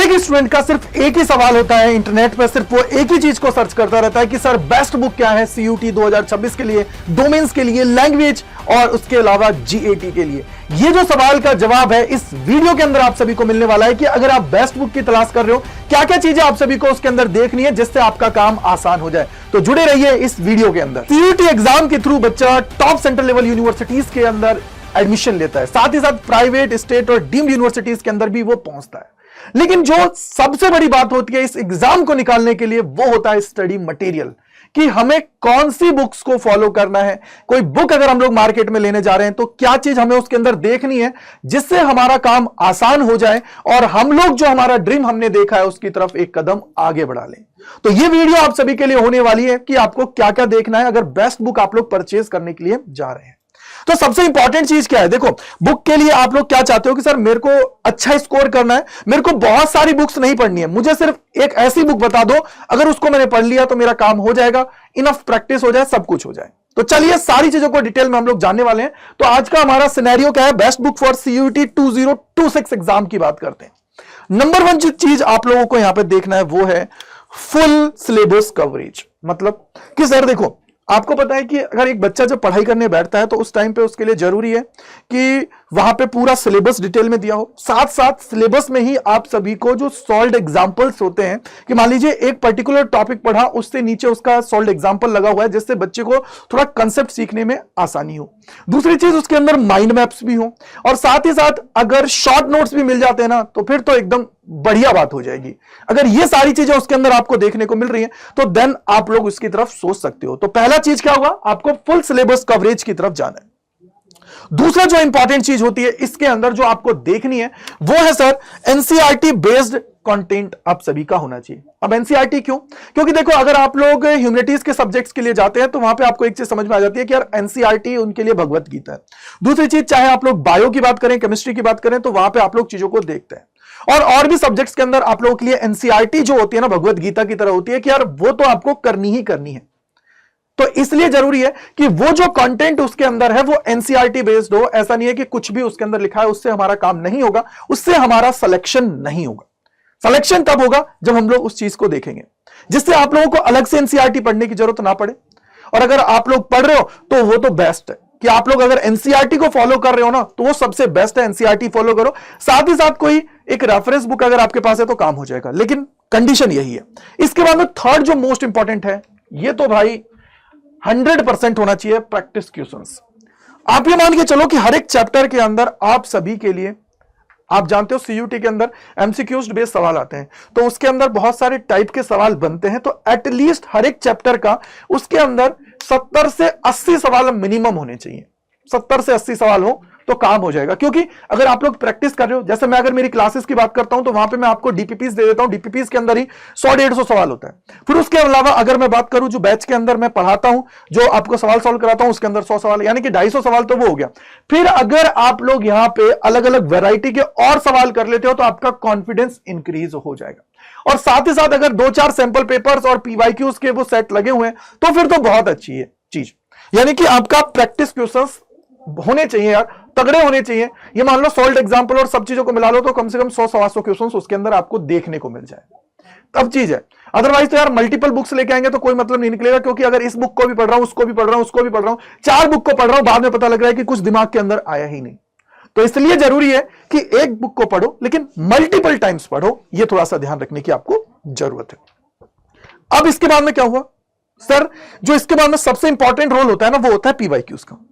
एक ही स्टूडेंट का सिर्फ एक ही सवाल होता है इंटरनेट पर, सिर्फ वो एक ही चीज को सर्च करता रहता है कि सर बेस्ट बुक क्या है सीयूटी 2026 के लिए, डोमेन्स के लिए, लैंग्वेज और उसके अलावा जीएटी के लिए। ये जो सवाल का जवाब है इस वीडियो के अंदर आप सभी को मिलने वाला है कि अगर आप बेस्ट बुक की तलाश कर रहे हो, क्या क्या चीजें आप सभी को उसके अंदर देखनी है जिससे आपका काम आसान हो जाए। तो जुड़े रहिए इस वीडियो के अंदर। सीयूटी एग्जाम के थ्रू बच्चा टॉप सेंट्रल लेवल यूनिवर्सिटीज के अंदर एडमिशन लेता है, साथ ही साथ प्राइवेट, स्टेट और डीम्ड यूनिवर्सिटीज के अंदर भी वो पहुंचता है। लेकिन जो सबसे बड़ी बात होती है इस एग्जाम को निकालने के लिए वो होता है स्टडी मटेरियल, कि हमें कौन सी बुक्स को फॉलो करना है। कोई बुक अगर हम लोग मार्केट में लेने जा रहे हैं तो क्या चीज हमें उसके अंदर देखनी है जिससे हमारा काम आसान हो जाए और हम लोग जो हमारा ड्रीम हमने देखा है उसकी तरफ एक कदम आगे बढ़ा लें। तो ये वीडियो आप सभी के लिए होने वाली है कि आपको क्या क्या देखना है अगर बेस्ट बुक आप लोग परचेज करने के लिए जा रहे हैं। तो सबसे इंपॉर्टेंट चीज क्या है, देखो बुक के लिए आप लोग क्या चाहते हो कि सर मेरे को अच्छा स्कोर करना है, मेरे को बहुत सारी बुक्स नहीं पढ़नी है, मुझे सिर्फ एक ऐसी बुक बता दो, अगर उसको मैंने पढ़ लिया तो मेरा काम हो जाएगा, इनफ प्रैक्टिस हो जाए, सब कुछ हो जाए। तो चलिए सारी चीजों को डिटेल में हम लोग जानने वाले हैं। तो आज का हमारा सिनेरियो क्या है, best book for CUET 2026 exam की बात करते हैं। नंबर वन जो चीज आप लोगों को यहां पर देखना है वो है फुल सिलेबस कवरेज। मतलब कि सर देखो, आपको पता है कि अगर एक बच्चा जब पढ़ाई करने बैठता है तो उस टाइम पे उसके लिए जरूरी है कि वहां पे पूरा सिलेबस डिटेल में दिया हो, साथ साथ सिलेबस में ही आप सभी को जो सॉल्व्ड एग्जांपल्स होते हैं, कि मान लीजिए एक पर्टिकुलर टॉपिक पढ़ा, उससे नीचे उसका सॉल्व्ड एग्जांपल लगा हुआ है जिससे बच्चे को थोड़ा कंसेप्ट सीखने में आसानी हो। दूसरी चीज उसके अंदर माइंड मैप्स भी हो, और साथ ही साथ अगर शॉर्ट नोट्स भी मिल जाते हैं ना तो फिर तो एकदम बढ़िया बात हो जाएगी। अगर ये सारी चीजें उसके अंदर आपको देखने को मिल रही हैं तो देन आप लोग उसकी तरफ सोच सकते हो। तो पहला चीज क्या होगा, आपको फुल सिलेबस कवरेज की तरफ जाना है। दूसरा जो इंपॉर्टेंट चीज होती है इसके अंदर जो आपको देखनी है वो है सर एनसीईआरटी बेस्ड कंटेंट आप सभी का होना चाहिए। अब एनसीईआरटी क्यों? क्योंकि देखो अगर आप लोग ह्यूमैनिटीज के सब्जेक्ट्स के लिए जाते हैं तो वहां पे आपको एक चीज समझ में आ जाती है कि यार एनसीईआरटी उनके लिए भगवत गीता है। दूसरी चीज, चाहे आप लोग बायो की बात करें, केमिस्ट्री की बात करें, तो वहां पे आप लोग चीजों को देखते हैं। और भी सब्जेक्ट्स के अंदर आप लोगों के लिए एनसीईआरटी जो होती है ना भगवत गीता की तरह होती है कि यार वो तो आपको करनी ही करनी है। तो इसलिए जरूरी है कि वो जो कंटेंट उसके अंदर है वो एनसीईआरटी बेस्ड हो। ऐसा नहीं है कि कुछ भी उसके अंदर लिखा है उससे हमारा काम नहीं होगा, उससे हमारा सिलेक्शन नहीं होगा। सिलेक्शन तब होगा जब हम लोग उस चीज को देखेंगे, जिससे आप लोगों को अलग से एनसीईआरटी पढ़ने की जरूरत ना पड़े। और अगर आप लोग पढ़ रहे हो तो वो तो बेस्ट है कि आप लोग अगर एनसीईआरटी को फॉलो कर रहे हो ना तो वो सबसे बेस्ट है, एनसीईआरटी फॉलो करो। साथ ही साथ कोई एक रेफरेंस बुक अगर आपके पास है तो काम हो जाएगा, लेकिन कंडीशन यही है। इसके बाद में थर्ड जो मोस्ट इंपॉर्टेंट है, ये तो भाई 100% होना चाहिए, प्रैक्टिस क्वेश्चंस। आप ये मान के चलो कि हर एक चैप्टर के अंदर आप सभी के लिए, आप जानते हो सीयूटी के अंदर एमसीक्यूज बेस्ड सवाल आते हैं, तो उसके अंदर बहुत सारे टाइप के सवाल बनते हैं। तो एटलीस्ट हर एक चैप्टर का उसके अंदर 70 से 80 सवाल मिनिमम होने चाहिए। 70 से 80 सवाल हो तो काम हो जाएगा। क्योंकि अगर आप लोग प्रैक्टिस कर रहे हो, जैसे मैं अगर मेरी क्लासेस की बात करता हूं तो वहां पे मैं आपको डीपीपीस दे देता हूं, डीपीपीस के अंदर ही 100-150 सवाल होता है। फिर उसके अलावा अगर मैं बात करूं जो बैच के अंदर मैं पढ़ाता हूं, जो आपको सवाल सॉल्व कराता हूं, उसके अंदर 100 सवाल, यानी कि 250 सवाल तो वो हो गया। फिर अगर आप लोग यहां पे अलग अलग वैरायटी के और सवाल कर लेते हो तो आपका कॉन्फिडेंस इंक्रीज हो जाएगा। और साथ ही साथ अगर 2-4 सैंपल पेपर्स और पीवाईक्यूज के वो सेट लगे हुए हैं तो फिर तो बहुत अच्छी है चीज। यानी कि आपका प्रैक्टिस क्वेश्चंस होने चाहिए यार, तगड़े होने चाहिए। ये मान लो सॉल्व्ड एग्जांपल और सब चीजों को मिला लो तो कम से कम 100-125 क्वेश्चंस उसके अंदर आपको देखने को मिल जाए, तब चीज है। अदरवाइज तो यार मल्टीपल बुक्स लेके आएंगे तो कोई मतलब नहीं निकलेगा। क्योंकि अगर इस बुक को भी पढ़ रहा हूं, उसको भी पढ़ रहा हूं, उसको भी पढ़ रहा हूं, 4 बुक को पढ़ रहा हूं, बाद में पता लग रहा है कि कुछ दिमाग के अंदर आया ही नहीं। तो इसलिए जरूरी है कि एक बुक को पढ़ो लेकिन मल्टीपल टाइम्स पढ़ो, ये थोड़ा सा ध्यान रखने की आपको जरूरत है। अब इसके बाद में क्या हुआ सर, जो इसके बाद में सबसे इंपॉर्टेंट रोल होता है ना वो होता है पीवाईक्यूज का।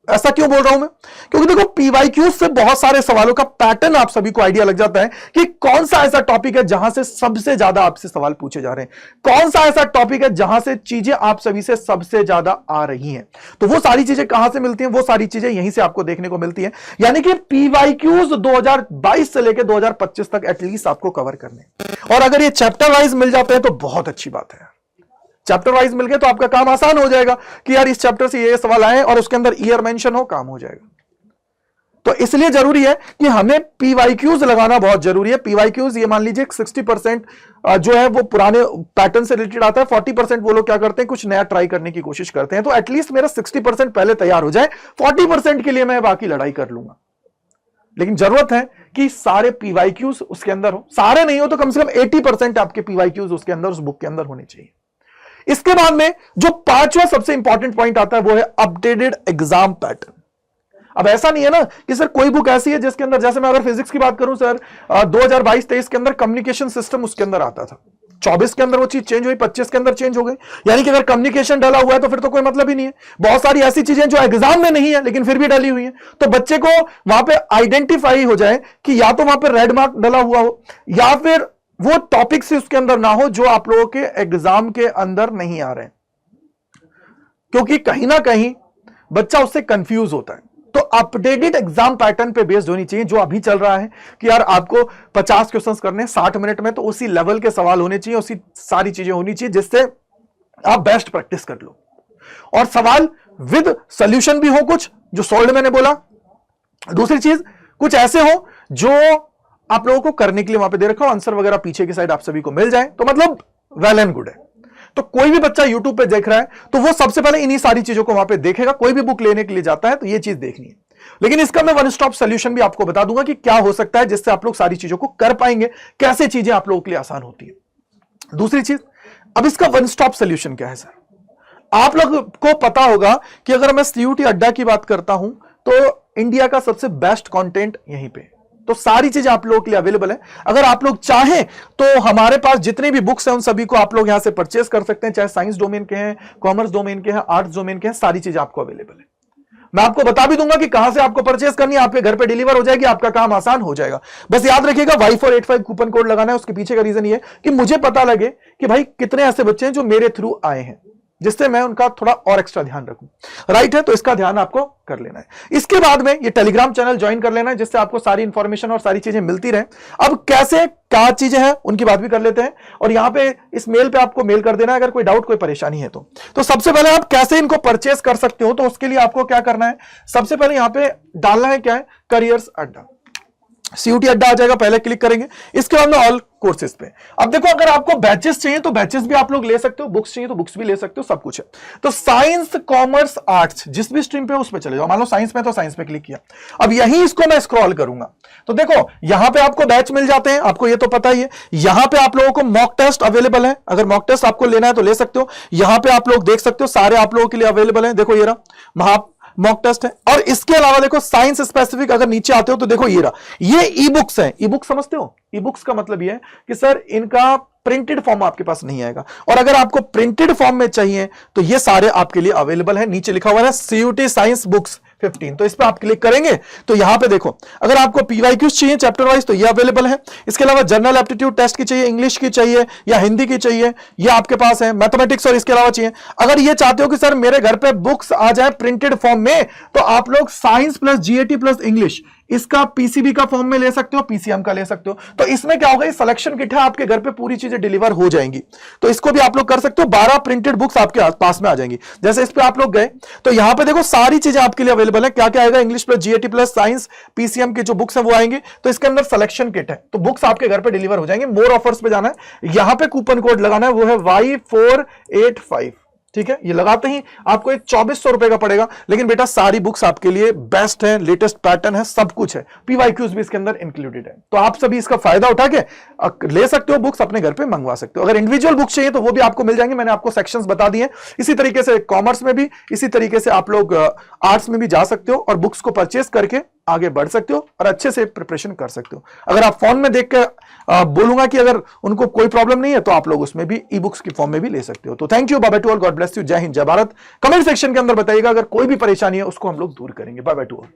ऐसा क्यों बोल रहा हूं मैं? क्योंकि देखो पीवाईक्यूज से बहुत सारे सवालों का पैटर्न आप सभी को आइडिया लग जाता है कि कौन सा ऐसा टॉपिक है जहां से सबसे ज्यादा आपसे सवाल पूछे जा रहे हैं, कौन सा ऐसा टॉपिक है जहां से चीजें आप सभी से सबसे ज्यादा आ रही हैं। तो वो सारी चीजें कहां से मिलती हैं? वो सारी चीजें यहीं से आपको देखने को मिलती हैं। यानी कि पीवाईक्यूज 2022 से लेकर 2025 तक एटलीस्ट आपको कवर करने, और अगर ये चैप्टर वाइज मिल जाते हैं तो बहुत अच्छी बात है। चैप्टर वाइज मिल गए तो आपका काम आसान हो जाएगा कि यार इस चैप्टर से ये सवाल आए और उसके अंदर ईयर मेंशन हो, काम हो जाएगा। तो इसलिए जरूरी है कि हमें पीवाईक्यूज लगाना बहुत जरूरी है। पीवाईक्यूज ये मान लीजिए 60% जो है वो पुराने पैटर्न से रिलेटेड आता है, 40% वो लोग क्या करते हैं कुछ नया ट्राई करने की कोशिश करते हैं। तो एटलीस्ट मेरा 60% पहले तैयार हो जाए, 40% के लिए मैं बाकी लड़ाई कर लूंगा। लेकिन जरूरत है कि सारे पीवाईक्यूज उसके अंदर हो, सारे नहीं हो तो कम से कम 80% आपके पीवाईक्यूज उसके अंदर, उस बुक के अंदर होने चाहिए। इसके बाद में जो पांचवा सबसे इंपॉर्टेंट पॉइंट आता है वो है अपडेटेड एग्जाम पैटर्न। अब ऐसा नहीं है ना कि सर कोई बुक ऐसी है जिसके अंदर, जैसे मैं अगर फिजिक्स की बात करूं सर 2022-23 के अंदर कम्युनिकेशन सिस्टम उसके अंदर आता था, 24 के अंदर वो चीज चेंज हुई, 25 के अंदर चेंज हो गई। यानी कि अगर कम्युनिकेशन डला हुआ है तो फिर तो कोई मतलब ही नहीं है। बहुत सारी ऐसी चीजें जो एग्जाम में नहीं है लेकिन फिर भी डली हुई है, तो बच्चे को वहां पे आइडेंटिफाई हो जाए कि या तो वहां पे रेड मार्क डला हुआ हो या फिर वो टॉपिक से उसके अंदर ना हो जो आप लोगों के एग्जाम के अंदर नहीं आ रहे हैं, क्योंकि कहीं ना कहीं बच्चा उससे कंफ्यूज होता है। तो अपडेटेड एग्जाम पैटर्न पे बेस्ड होनी चाहिए, जो अभी चल रहा है कि यार आपको 50 क्वेश्चंस करने 60 मिनट में, तो उसी लेवल के सवाल होने चाहिए, उसी सारी चीजें होनी चाहिए जिससे आप बेस्ट प्रैक्टिस कर लो। और सवाल विद सॉल्यूशन भी हो, कुछ जो सॉल्व मैंने बोला। दूसरी चीज कुछ ऐसे हो जो आप लोगों को करने के लिए वहां पे दे रखा हो, आंसर वगैरह पीछे की साइड आप सभी को मिल जाए, तो मतलब वेल एंड गुड है। तो कोई भी बच्चा YouTube पे देख रहा है तो वो सबसे पहले इन्हीं सारी चीजों को वहां पे देखेगा। कोई भी बुक लेने के लिए जाता है तो ये चीज देखनी है। लेकिन इसका मैं वन स्टॉप सोल्यूशन भी आपको बता दूंगा कि क्या हो सकता है जिससे आप लोग सारी चीजों को कर पाएंगे, कैसे चीजें आप लोगों के लिए आसान होती है। दूसरी चीज, अब इसका वन स्टॉप सोल्यूशन क्या है सर? आप लोग को पता होगा कि अगर मैं CUT अड्डा की बात करता हूं तो इंडिया का सबसे बेस्ट कंटेंट यहीं पे, तो सारी चीजें आप लोगों के लिए अवेलेबल है। अगर आप लोग चाहें तो हमारे पास जितने भी बुक्स हैं उन सभी को आप लोग यहां से परचेस कर सकते हैं, चाहे साइंस डोमेन के हैं, कॉमर्स डोमेन के हैं, आर्ट्स डोमेन के हैं, सारी चीजें आपको अवेलेबल है। मैं आपको बता भी दूंगा कि कहां से आपको परचेस करनी है, आपके घर पे डिलीवर हो जाएगी, आपका काम आसान हो जाएगा। बस याद रखिएगा Y485 कूपन कोड लगाना है। उसके पीछे का रीजन ये कि मुझे पता लगे कि भाई कितने ऐसे बच्चे हैं जो मेरे थ्रू आए हैं, जिससे मैं उनका थोड़ा और एक्स्ट्रा ध्यान रखूं। राइट है, तो इसका ध्यान आपको कर लेना है। इसके बाद में ये टेलीग्राम चैनल ज्वाइन कर लेना है, जिससे आपको सारी इंफॉर्मेशन और सारी चीजें मिलती रहे। अब कैसे क्या चीजें हैं उनकी बात भी कर लेते हैं, और यहां पे इस मेल पे आपको मेल कर देना है अगर कोई डाउट, कोई परेशानी है तो सबसे पहले आप कैसे इनको परचेस कर सकते हो, तो उसके लिए आपको क्या करना है, सबसे पहले यहां पे डालना है क्या है, करियर्स अड्डा, CUT अड्डा आ जाएगा, पहले क्लिक करेंगे। इसके बाद में ऑल कोर्सेज पे, अब देखो अगर आपको बैचेस चाहिए तो बैचेस भी आप लोग ले सकते हो, बुक्स चाहिए तो बुक्स भी ले सकते हो, सब कुछ है। तो साइंस, कॉमर्स, आर्ट्स जिस भी स्ट्रीम पे उस पे चले जाओ। मान लो साइंस में तो साइंस पे क्लिक किया, अब यही इसको मैं स्क्रॉल करूंगा तो देखो यहां पे आपको बैच मिल जाते हैं, आपको ये तो पता ही है। यहां पे आप लोगों को मॉक टेस्ट अवेलेबल है, अगर मॉक टेस्ट आपको लेना है तो ले सकते हो। यहां पे आप लोग देख सकते हो सारे आप लोगों के लिए अवेलेबल है। देखो ये रहा मॉक टेस्ट है। और इसके अलावा देखो साइंस स्पेसिफिक अगर नीचे आते हो तो देखो ये रहा, ये ई बुक्स है। ई बुक समझते हो? ई बुक्स का मतलब ये है कि सर इनका प्रिंटेड फॉर्म आपके पास नहीं आएगा, और अगर आपको प्रिंटेड फॉर्म में चाहिए तो ये सारे आपके लिए अवेलेबल है। नीचे लिखा हुआ है CUT साइंस बुक्स 15, तो इस पर आप क्लिक करेंगे तो यहां पे देखो अगर आपको PYQs चाहिए चैप्टर वाइज तो ये अवेलेबल है। इसके अलावा जनरल एप्टीट्यूड टेस्ट की चाहिए, इंग्लिश की चाहिए या हिंदी की चाहिए, ये आपके पास है। मैथमेटिक्स और इसके अलावा चाहिए। अगर ये चाहते हो कि सर मेरे घर पे बुक्स आ जाए प्रिंटेड फॉर्म में, तो आप लोग science plus GAT plus English इसका PCB का फॉर्म में ले सकते हो, PCM का ले सकते हो। तो इसमें क्या होगा, सिलेक्शन किट है, आपके घर पे पूरी चीजें डिलीवर हो जाएंगी। तो इसको भी आप लोग कर सकते हो। 12 प्रिंटेड बुक्स आपके पास में आ जाएंगी। जैसे इस पे आप लोग गए तो यहां पे देखो सारी चीजें आपके लिए अवेलेबल है। क्या क्या आएगा, English plus GAT plus science PCM की जो बुक्स है वो आएंगे। तो इसके अंदर सिलेक्शन किट है, तो बुक्स आपके घर पे डिलीवर हो जाएंगे। मोर ऑफर्स पे जाना है, यहां पे कूपन कोड लगाना है, वो है Y485। ठीक है, ये लगाते ही आपको एक 2400 रुपए का पड़ेगा। लेकिन बेटा सारी बुक्स आपके लिए बेस्ट है, लेटेस्ट पैटर्न है, सब कुछ है, PYQs भी इसके अंदर इंक्लूडेड है। तो आप सभी इसका फायदा उठा के ले सकते हो, बुक्स अपने घर पे मंगवा सकते हो। अगर इंडिविजुअल बुक्स चाहिए तो वो भी आपको मिल जाएंगे, मैंने आपको सेक्शंस बता दिए। इसी तरीके से कॉमर्स में भी, इसी तरीके से आप लोग आर्ट्स में भी जा सकते हो और बुक्स को परचेस करके आगे बढ़ सकते हो और अच्छे से प्रिपरेशन कर सकते हो। अगर आप फोन में देख के बोलूंगा कि अगर उनको कोई प्रॉब्लम नहीं है तो आप लोग उसमें भी ई-बुक्स की फॉर्म में भी ले सकते हो। तो thank you, bye bye to all, God bless you, जय हिंद, जय भारत। कमेंट सेक्शन के अंदर बताइएगा अगर कोई भी परेशानी है, उसको हम लोग दूर करेंगे। Bye bye to all.